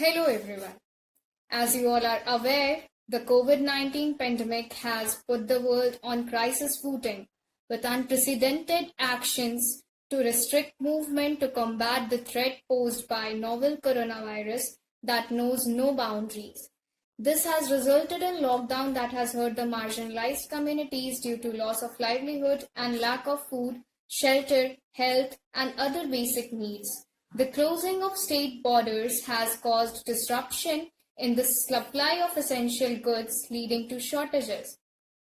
Hello everyone. As you all are aware, the COVID-19 pandemic has put the world on crisis footing with unprecedented actions to restrict movement to combat the threat posed by novel coronavirus that knows no boundaries. This has resulted in lockdown that has hurt the marginalized communities due to loss of livelihood and lack of food, shelter, health, and other basic needs. The closing of state borders has caused disruption in the supply of essential goods, leading to shortages.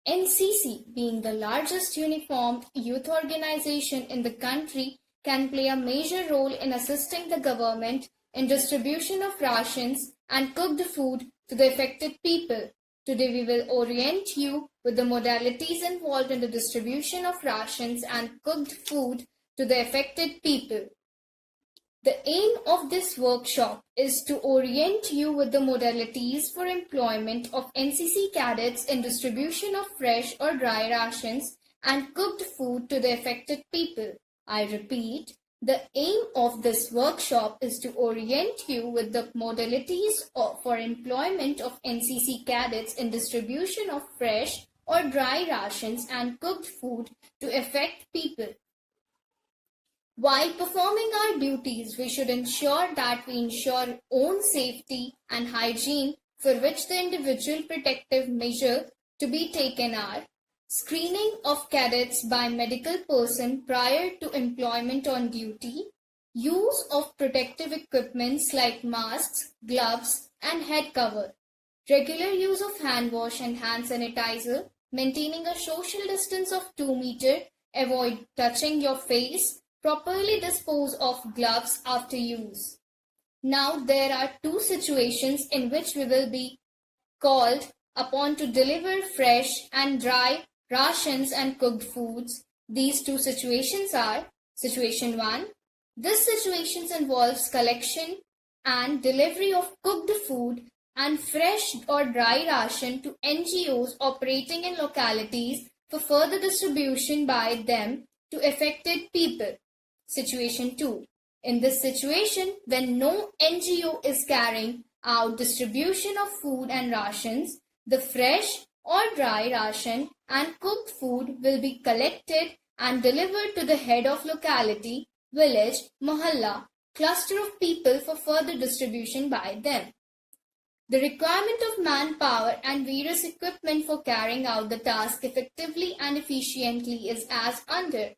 NCC, being the largest uniformed youth organization in the country, can play a major role in assisting the government in distribution of rations and cooked food to the affected people. Today we will orient you with the modalities involved in the distribution of rations and cooked food to the affected people. The aim of this workshop is to orient you with the modalities for employment of NCC cadets in distribution of fresh or dry rations and cooked food to the affected people. I repeat, the aim of this workshop is to orient you with the modalities for employment of NCC cadets in distribution of fresh or dry rations and cooked food to affect people. While performing our duties, we should ensure that we ensure own safety and hygiene, for which the individual protective measure to be taken are screening of cadets by medical person prior to employment on duty, use of protective equipments like masks, gloves, and head cover, regular use of hand wash and hand sanitizer, maintaining a social distance of 2 meters, avoid touching your face, properly dispose of gloves after use. Now there are two situations in which we will be called upon to deliver fresh and dry rations and cooked foods. These two situations are: Situation 1. This situation involves collection and delivery of cooked food and fresh or dry ration to NGOs operating in localities for further distribution by them to affected people. Situation 2. In this situation, when no NGO is carrying out distribution of food and rations, the fresh or dry ration and cooked food will be collected and delivered to the head of locality, village, mohalla, cluster of people for further distribution by them. The requirement of manpower and various equipment for carrying out the task effectively and efficiently is as under.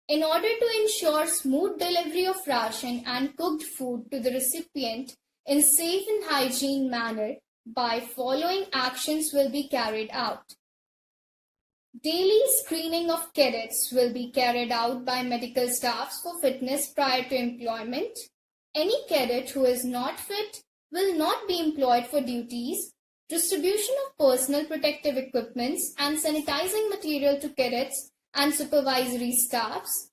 In order to ensure smooth delivery of ration and cooked food to the recipient in safe and hygiene manner, by following actions will be carried out. Daily screening of cadets will be carried out by medical staffs for fitness prior to employment. Any cadet who is not fit will not be employed for duties. Distribution of personal protective equipments and sanitizing material to cadets and supervisory staffs.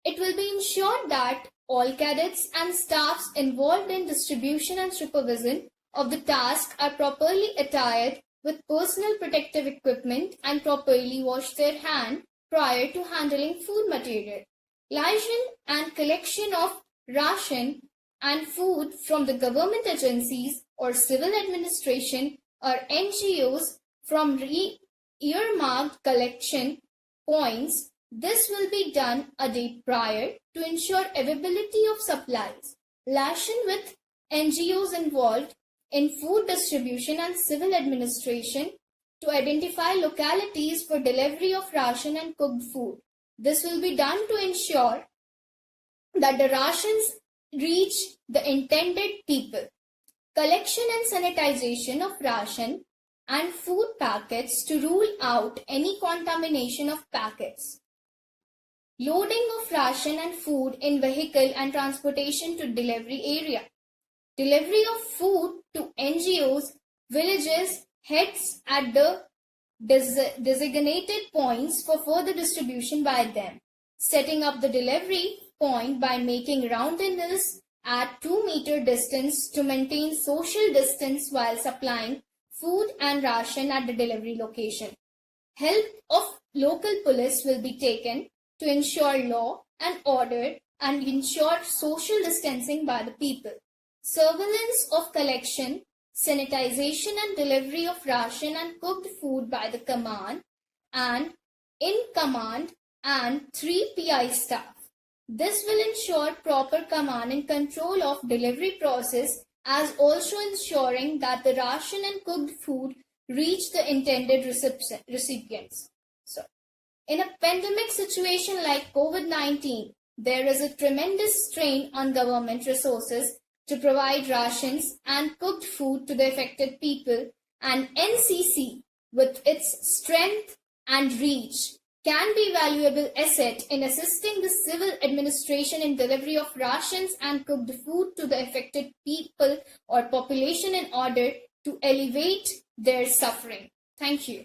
It will be ensured that all cadets and staffs involved in distribution and supervision of the task are properly attired with personal protective equipment and properly wash their hands prior to handling food material. Liaison and collection of ration and food from the government agencies or civil administration or NGOs from earmarked collection points. This will be done a day prior to ensure availability of supplies. Liaison with NGOs involved in food distribution and civil administration to identify localities for delivery of ration and cooked food. This will be done to ensure that the rations reach the intended people. Collection and sanitization of ration and food packets to rule out any contamination of packets. Loading of ration and food in vehicle and transportation to delivery area. Delivery of food to NGOs, villages, heads at the designated points for further distribution by them. Setting up the delivery point by making roundness at 2 meter distance to maintain social distance while supplying food and ration at the delivery location. Help of local police will be taken to ensure law and order and ensure social distancing by the people. surveillance of collection, sanitization and delivery of ration and cooked food by the command and in command and 3 PI staff. This will ensure proper command and control of delivery process, as also ensuring that the ration and cooked food reach the intended recipients. So, in a pandemic situation like COVID-19, there is a tremendous strain on government resources to provide rations and cooked food to the affected people, and NCC, with its strength and reach, can be a valuable asset in assisting the civil administration in delivery of rations and cooked food to the affected people or population in order to alleviate their suffering. Thank you.